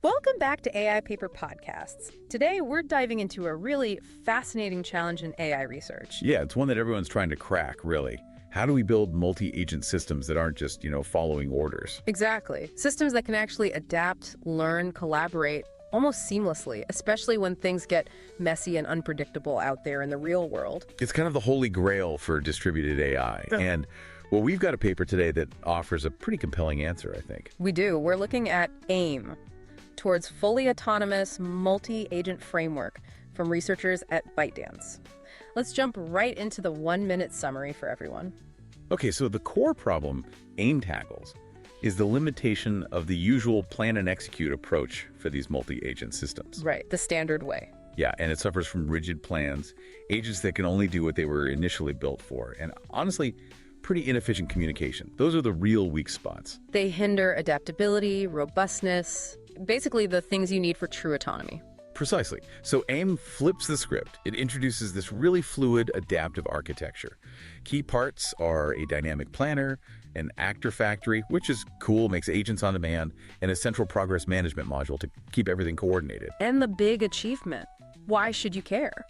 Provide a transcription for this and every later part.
Welcome back to AI Paper Podcasts. Today, we're diving into a really fascinating challenge in AI research. Yeah, it's one that everyone's trying to crack, really. How do we build multi-agent systems that aren't just, following orders? Exactly. Systems that can actually adapt, learn, collaborate almost seamlessly, especially when things get messy and unpredictable out there in the real world. It's kind of the holy grail for distributed AI. And, well, we've got a paper today that offers a pretty compelling answer, I think. We do. We're looking at Aime, towards fully autonomous multi-agent framework from researchers at ByteDance. Let's jump right into the 1-minute summary for everyone. Okay, so the core problem Aime tackles is the limitation of the usual plan and execute approach for these multi-agent systems. Right, the standard way. Yeah, and it suffers from rigid plans, agents that can only do what they were initially built for, and honestly, pretty inefficient communication. Those are the real weak spots. They hinder adaptability, robustness, basically the things you need for true autonomy. Precisely. So Aime flips the script. It introduces this really fluid, adaptive architecture. Key parts are a dynamic planner, an actor factory, which is cool, makes agents on demand, and a central progress management module to keep everything coordinated. And the big achievement. Why should you care?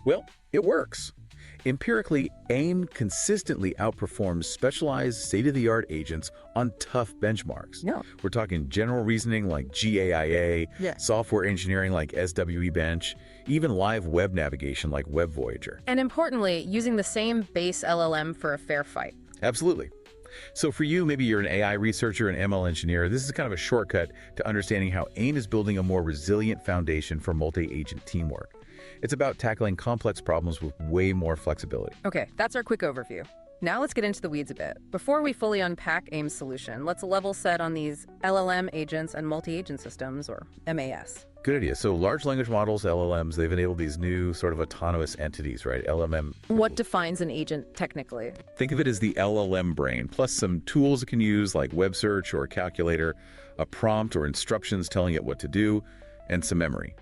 Well, it works. Empirically, Aime consistently outperforms specialized state-of-the-art agents on tough benchmarks. Yeah. We're talking general reasoning like GAIA, Yeah. software engineering like SWE Bench, even live web navigation like Web Voyager. And importantly, using the same base LLM for a fair fight. Absolutely. So for you, maybe you're an AI researcher, an ML engineer, this is kind of a shortcut to understanding how Aime is building a more resilient foundation for multi-agent teamwork. It's about tackling complex problems with way more flexibility. Okay, that's our quick overview. Now let's get into the weeds a bit. Before we fully unpack Aime's solution, let's level set on these LLM agents and multi-agent systems, or MAS. Good idea. So large language models, LLMs, they've enabled these new sort of autonomous entities, right? LLM. What defines an agent technically? Think of it as the LLM brain, plus some tools it can use like web search or a calculator, a prompt or instructions telling it what to do, and some memory.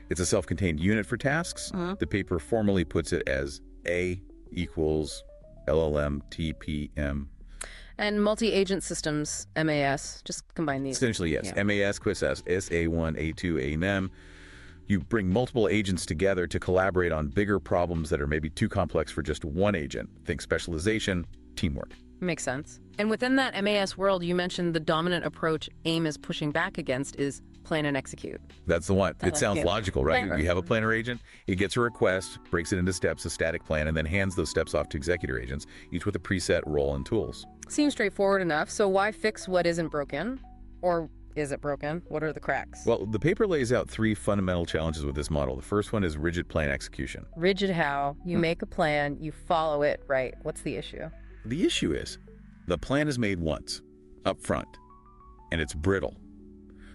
It's a self-contained unit for tasks. The paper formally puts it as A equals LLM TPM. And multi-agent systems, MAS, just combine these. Essentially, yes. Yeah. MAS quits as SA1, A2, ANM. You bring multiple agents together to collaborate on bigger problems that are maybe too complex for just one agent. Think specialization, teamwork. Makes sense. And within that MAS world, you mentioned the dominant approach Aime is pushing back against is plan and execute. That's the one. It like sounds it. logical, right? Planner. You have a planner agent, it gets a request, breaks it into steps, a static plan, and then hands those steps off to executor agents, each with a preset role and tools. Seems straightforward enough. So why fix what isn't broken? Or is it broken? What are the cracks? Well, the paper lays out 3 fundamental challenges with this model. The first one is rigid plan execution. Rigid how? You make a plan, you follow it, right? What's the issue? The issue is the plan is made once, up front, and it's brittle.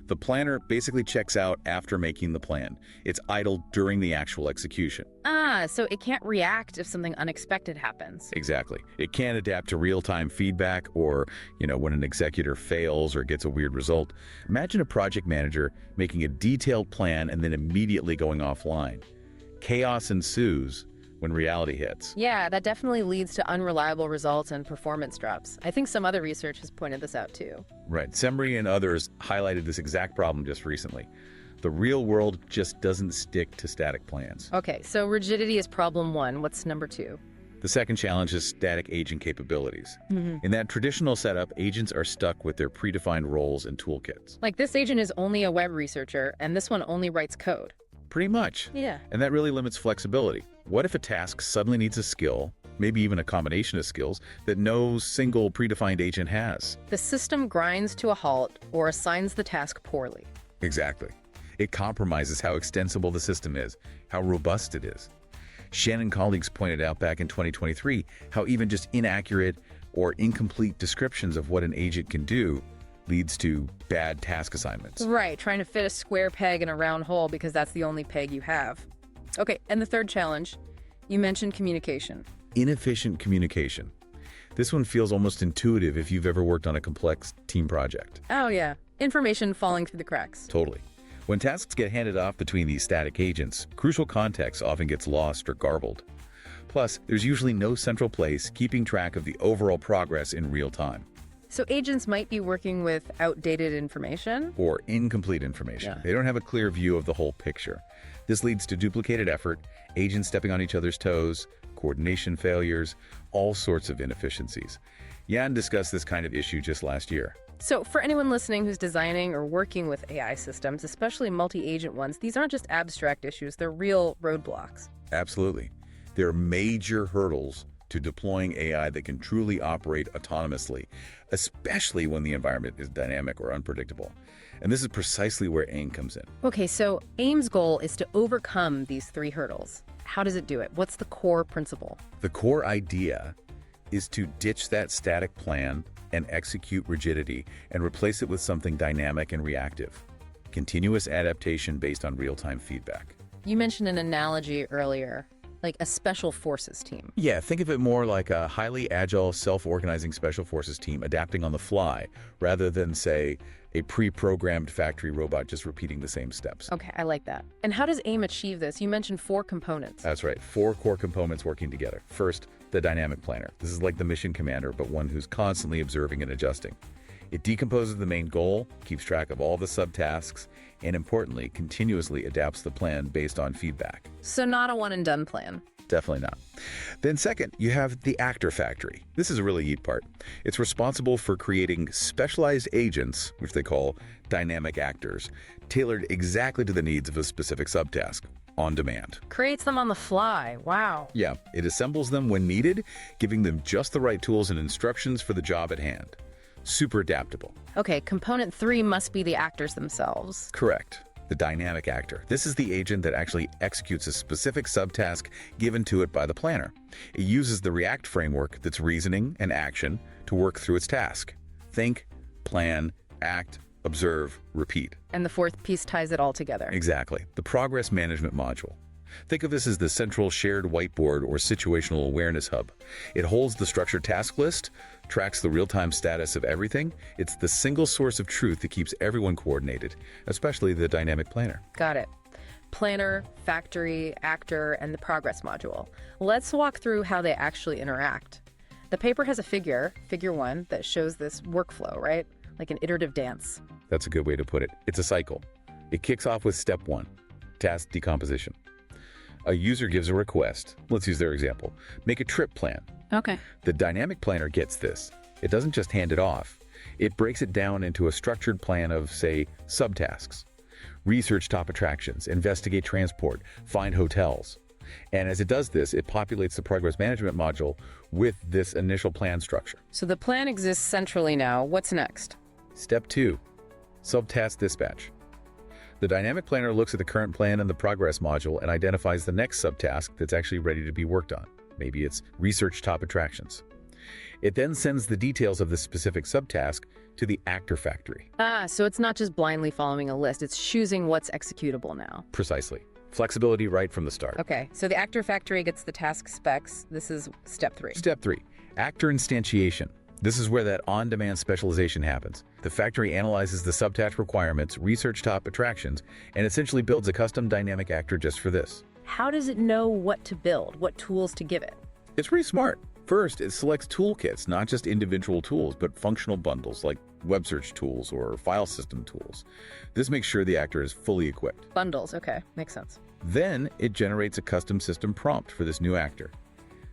The planner basically checks out after making the plan. It's idle during the actual execution. So it can't react if something unexpected happens. Exactly. It can't adapt to real-time feedback or, when an executor fails or gets a weird result. Imagine a project manager making a detailed plan and then immediately going offline. Chaos ensues when reality hits. Yeah, that definitely leads to unreliable results and performance drops. I think some other research has pointed this out too. Right. Semri and others highlighted this exact problem just recently. The real world just doesn't stick to static plans. Okay, so rigidity is problem 1. What's number 2? The second challenge is static agent capabilities. In that traditional setup, agents are stuck with their predefined roles and toolkits. Like this agent is only a web researcher, and this one only writes code. Pretty much. Yeah. And that really limits flexibility. What if a task suddenly needs a skill, maybe even a combination of skills, that no single predefined agent has? The system grinds to a halt or assigns the task poorly. Exactly. It compromises how extensible the system is, how robust it is. Shen and colleagues pointed out back in 2023 how even just inaccurate or incomplete descriptions of what an agent can do leads to bad task assignments. Right, trying to fit a square peg in a round hole because that's the only peg you have. Okay, and the third challenge, you mentioned communication. Inefficient communication. This one feels almost intuitive if you've ever worked on a complex team project. Oh yeah, information falling through the cracks. Totally. When tasks get handed off between these static agents, crucial context often gets lost or garbled. Plus, there's usually no central place keeping track of the overall progress in real time. So agents might be working with outdated information? Or incomplete information. Yeah. They don't have a clear view of the whole picture. This leads to duplicated effort, agents stepping on each other's toes, coordination failures, all sorts of inefficiencies. Jan discussed this kind of issue just last year. So for anyone listening who's designing or working with AI systems, especially multi-agent ones, these aren't just abstract issues, they're real roadblocks. Absolutely. There are major hurdles to deploying AI that can truly operate autonomously, especially when the environment is dynamic or unpredictable. And this is precisely where Aime comes in. Okay, so Aime's goal is to overcome these three hurdles. How does it do it? What's the core principle? The core idea is to ditch that static plan and execute rigidity and replace it with something dynamic and reactive. Continuous adaptation based on real-time feedback. You mentioned an analogy earlier, like a special forces team. Yeah, think of it more like a highly agile, self-organizing special forces team adapting on the fly, rather than, say, a pre-programmed factory robot just repeating the same steps. Okay, I like that. And how does Aime achieve this? You mentioned 4 components. That's right, 4 core components working together. First, the dynamic planner. This is like the mission commander, but one who's constantly observing and adjusting. It decomposes the main goal, keeps track of all the subtasks, and importantly, continuously adapts the plan based on feedback. So not a one-and-done plan. Definitely not. Then second, you have the actor factory. This is a really neat part. It's responsible for creating specialized agents, which they call dynamic actors, tailored exactly to the needs of a specific subtask, on demand. Creates them on the fly. Wow. Yeah, it assembles them when needed, giving them just the right tools and instructions for the job at hand. Super adaptable. Okay, component 3 must be the actors themselves. Correct. The dynamic actor. This is the agent that actually executes a specific subtask given to it by the planner. It uses the React framework that's reasoning and action to work through its task. Think, plan, act, observe, repeat. And the 4th piece ties it all together. Exactly. The progress management module. Think of this as the central shared whiteboard or situational awareness hub. It holds the structured task list, tracks the real-time status of everything. It's the single source of truth that keeps everyone coordinated, especially the dynamic planner. Got it. Planner, factory, actor, and the progress module. Let's walk through how they actually interact. The paper has a figure 1, that shows this workflow, right? Like an iterative dance. That's a good way to put it. It's a cycle. It kicks off with step 1, task decomposition. A user gives a request. Let's use their example. Make a trip plan. Okay. The dynamic planner gets this. It doesn't just hand it off. It breaks it down into a structured plan of, say, subtasks. Research top attractions, investigate transport, find hotels. And as it does this, it populates the progress management module with this initial plan structure. So the plan exists centrally now. What's next? Step 2, subtask dispatch. The dynamic planner looks at the current plan in the progress module and identifies the next subtask that's actually ready to be worked on. Maybe it's research top attractions. It then sends the details of the specific subtask to the actor factory. So it's not just blindly following a list, it's choosing what's executable now. Precisely. Flexibility right from the start. Okay, so the actor factory gets the task specs. This is step 3. Step 3, actor instantiation. This is where that on-demand specialization happens. The factory analyzes the subtask requirements, research top attractions, and essentially builds a custom dynamic actor just for this. How does it know what to build, what tools to give it? It's pretty smart. First, it selects toolkits, not just individual tools, but functional bundles like web search tools or file system tools. This makes sure the actor is fully equipped. Bundles, okay, makes sense. Then it generates a custom system prompt for this new actor.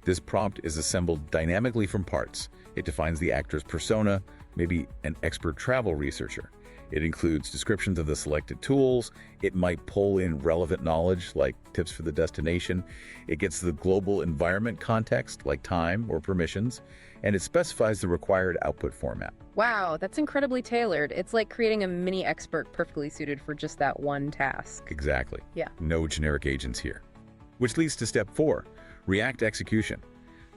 This prompt is assembled dynamically from parts. It defines the actor's persona, maybe an expert travel researcher. It includes descriptions of the selected tools. It might pull in relevant knowledge like tips for the destination. It gets the global environment context like time or permissions, and it specifies the required output format. Wow, that's incredibly tailored. It's like creating a mini expert perfectly suited for just that one task. Exactly. Yeah. No generic agents here. Which leads to step 4, React execution.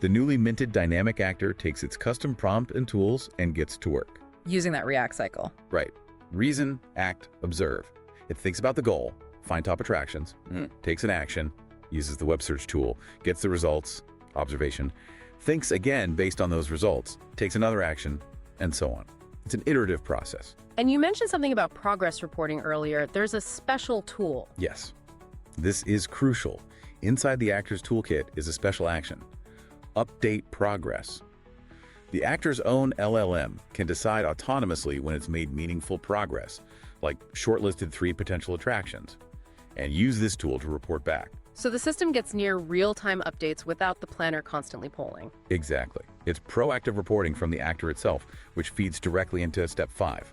The newly minted dynamic actor takes its custom prompt and tools and gets to work. Using that React cycle. Right. Reason, act, observe. It thinks about the goal, find top attractions, takes an action, uses the web search tool, gets the results, observation, thinks again based on those results, takes another action, and so on. It's an iterative process. And you mentioned something about progress reporting earlier. There's a special tool. Yes. This is crucial. Inside the actor's toolkit is a special action. Update progress. The actor's own LLM can decide autonomously when it's made meaningful progress, like shortlisted 3 potential attractions, and use this tool to report back. So the system gets near real-time updates without the planner constantly polling. Exactly. It's proactive reporting from the actor itself, which feeds directly into Step 5,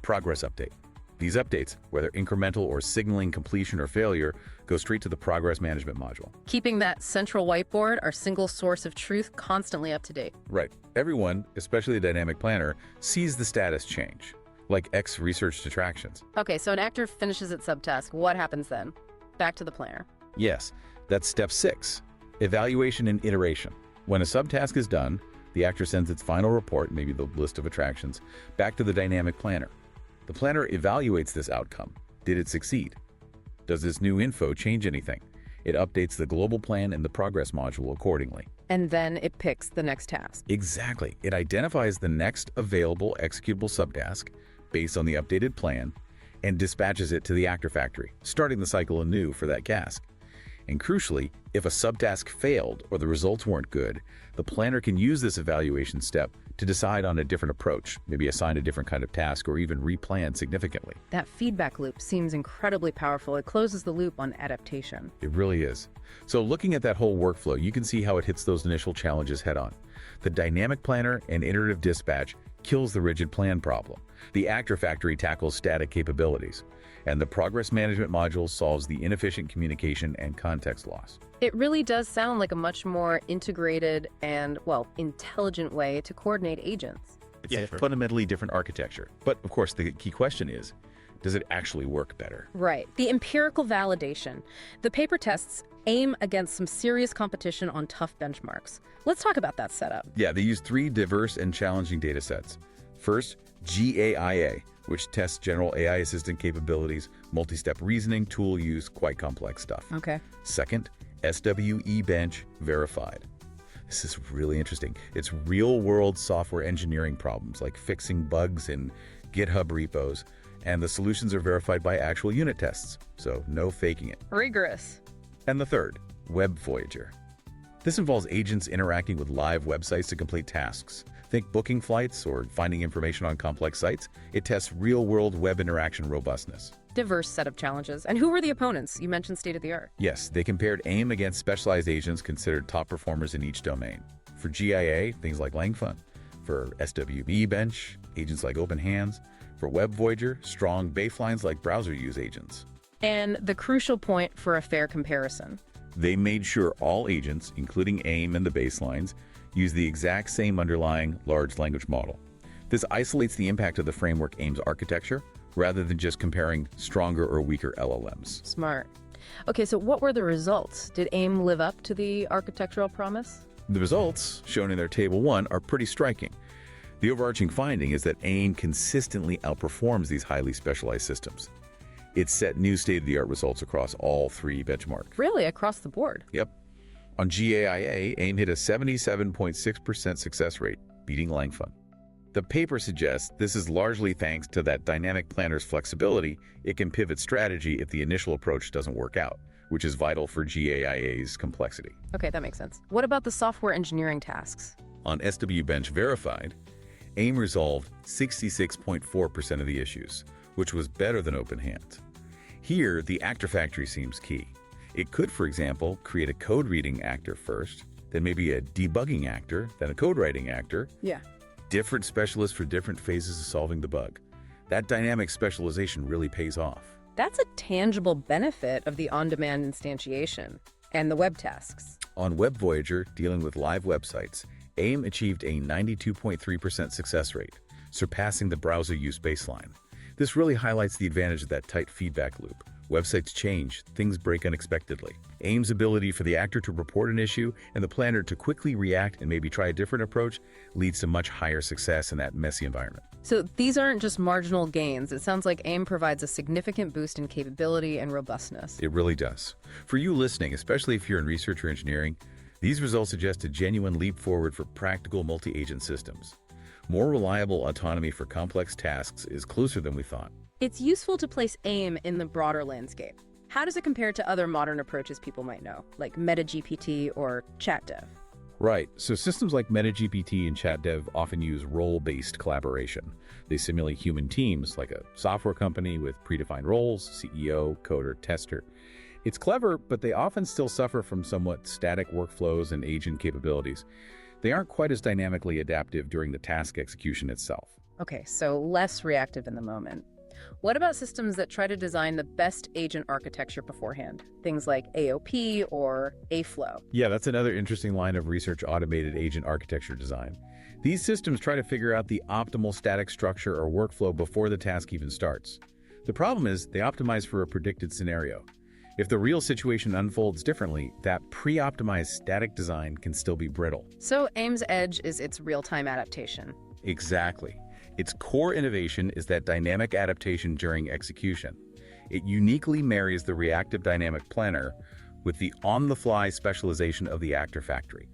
Progress Update. These updates, whether incremental or signaling completion or failure, go straight to the Progress Management module. Keeping that central whiteboard, our single source of truth, constantly up to date. Right. Everyone, especially the dynamic planner, sees the status change, like X researched attractions. Okay, so an actor finishes its subtask. What happens then? Back to the planner. Yes, that's Step 6, Evaluation and Iteration. When a subtask is done, the actor sends its final report, maybe the list of attractions, back to the dynamic planner. The planner evaluates this outcome. Did it succeed? Does this new info change anything? It updates the global plan and the progress module accordingly. And then it picks the next task. Exactly. It identifies the next available executable subtask based on the updated plan and dispatches it to the actor factory, starting the cycle anew for that task. And crucially, if a subtask failed or the results weren't good, the planner can use this evaluation step to decide on a different approach, maybe assign a different kind of task or even replan significantly. That feedback loop seems incredibly powerful. It closes the loop on adaptation. It really is. So looking at that whole workflow, you can see how it hits those initial challenges head on. The dynamic planner and iterative dispatch kills the rigid plan problem. The actor factory tackles static capabilities. And the progress management module solves the inefficient communication and context loss. It really does sound like a much more integrated and, well, intelligent way to coordinate agents. It's a fundamentally different architecture. But of course, the key question is, does it actually work better? Right. The empirical validation. The paper tests aim against some serious competition on tough benchmarks. Let's talk about that setup. Yeah, they use 3 diverse and challenging data sets. First, GAIA, which tests general AI assistant capabilities, multi-step reasoning, tool use, quite complex stuff. Okay. Second, SWE Bench Verified. This is really interesting. It's real-world software engineering problems like fixing bugs in GitHub repos, and the solutions are verified by actual unit tests, so no faking it. Rigorous. And the third, Web Voyager. This involves agents interacting with live websites to complete tasks. Think booking flights or finding information on complex sites. It tests real-world web interaction robustness. Diverse set of challenges. And who were the opponents? You mentioned state-of-the-art. Yes, they compared Aime against specialized agents considered top performers in each domain. For GIA, things like Langfun. For SWE Bench, agents like OpenHands. For Web Voyager, strong baselines like browser use agents. And the crucial point for a fair comparison. They made sure all agents, including Aime and the baselines, use the exact same underlying large language model. This isolates the impact of the framework Aime's architecture, rather than just comparing stronger or weaker LLMs. Smart. Okay, so what were the results? Did Aime live up to the architectural promise? The results, shown in their Table 1, are pretty striking. The overarching finding is that Aime consistently outperforms these highly specialized systems. It set new state-of-the-art results across all 3 benchmarks. Really? Across the board? Yep. On GAIA, Aime hit a 77.6% success rate, beating Langfun. The paper suggests this is largely thanks to that dynamic planner's flexibility. It can pivot strategy if the initial approach doesn't work out, which is vital for GAIA's complexity. Okay, that makes sense. What about the software engineering tasks? On SW Bench Verified, Aime resolved 66.4% of the issues, which was better than OpenHands. Here, the actor factory seems key. It could, for example, create a code-reading actor first, then maybe a debugging actor, then a code-writing actor. Yeah. Different specialists for different phases of solving the bug. That dynamic specialization really pays off. That's a tangible benefit of the on-demand instantiation and the web tasks. On Web Voyager, dealing with live websites, Aime achieved a 92.3% success rate, surpassing the browser use baseline. This really highlights the advantage of that tight feedback loop. Websites change, things break unexpectedly. Aime's ability for the actor to report an issue and the planner to quickly react and maybe try a different approach leads to much higher success in that messy environment. So these aren't just marginal gains. It sounds like Aime provides a significant boost in capability and robustness. It really does. For you listening, especially if you're in research or engineering, these results suggest a genuine leap forward for practical multi-agent systems. More reliable autonomy for complex tasks is closer than we thought. It's useful to place Aime in the broader landscape. How does it compare to other modern approaches people might know, like MetaGPT or ChatDev? Right. So systems like MetaGPT and ChatDev often use role-based collaboration. They simulate human teams, like a software company with predefined roles, CEO, coder, tester. It's clever, but they often still suffer from somewhat static workflows and agent capabilities. They aren't quite as dynamically adaptive during the task execution itself. Okay, so less reactive in the moment. What about systems that try to design the best agent architecture beforehand? Things like AOP or AFlow. Yeah, that's another interesting line of research: automated agent architecture design. These systems try to figure out the optimal static structure or workflow before the task even starts. The problem is they optimize for a predicted scenario. If the real situation unfolds differently, that pre-optimized static design can still be brittle. So Aime's edge is its real-time adaptation. Exactly. Its core innovation is that dynamic adaptation during execution. It uniquely marries the reactive dynamic planner with the on-the-fly specialization of the actor factory.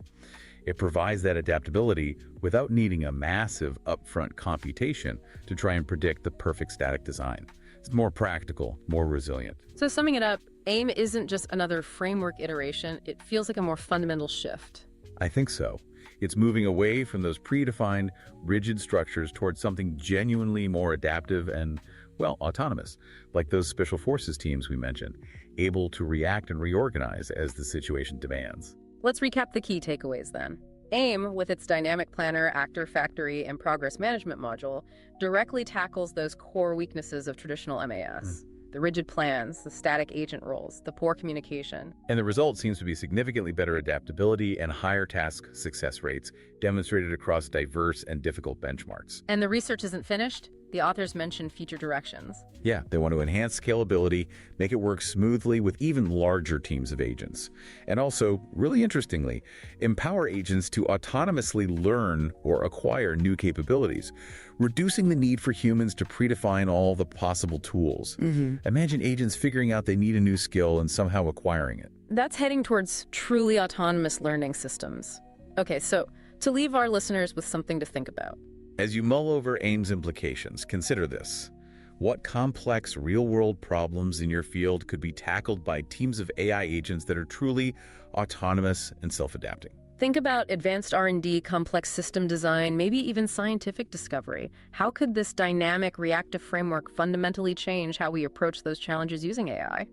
It provides that adaptability without needing a massive upfront computation to try and predict the perfect static design. It's more practical, more resilient. So summing it up, Aime isn't just another framework iteration, it feels like a more fundamental shift. I think so. It's moving away from those predefined, rigid structures towards something genuinely more adaptive and, well, autonomous, like those special forces teams we mentioned, able to react and reorganize as the situation demands. Let's recap the key takeaways then. Aime, with its dynamic planner, actor factory, and progress management module, directly tackles those core weaknesses of traditional MAS. The rigid plans, the static agent roles, the poor communication. And the result seems to be significantly better adaptability and higher task success rates demonstrated across diverse and difficult benchmarks. And the research isn't finished. The authors mention future directions. Yeah, they want to enhance scalability, make it work smoothly with even larger teams of agents. And also, really interestingly, empower agents to autonomously learn or acquire new capabilities, reducing the need for humans to predefine all the possible tools. Imagine agents figuring out they need a new skill and somehow acquiring it. That's heading towards truly autonomous learning systems. Okay, so to leave our listeners with something to think about. As you mull over Aime's implications, consider this. What complex real-world problems in your field could be tackled by teams of AI agents that are truly autonomous and self-adapting? Think about advanced R&D, complex system design, maybe even scientific discovery. How could this dynamic reactive framework fundamentally change how we approach those challenges using AI?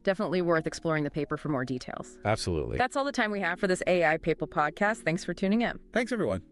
Definitely worth exploring the paper for more details. Absolutely. That's all the time we have for this AI Paper podcast. Thanks for tuning in. Thanks, everyone.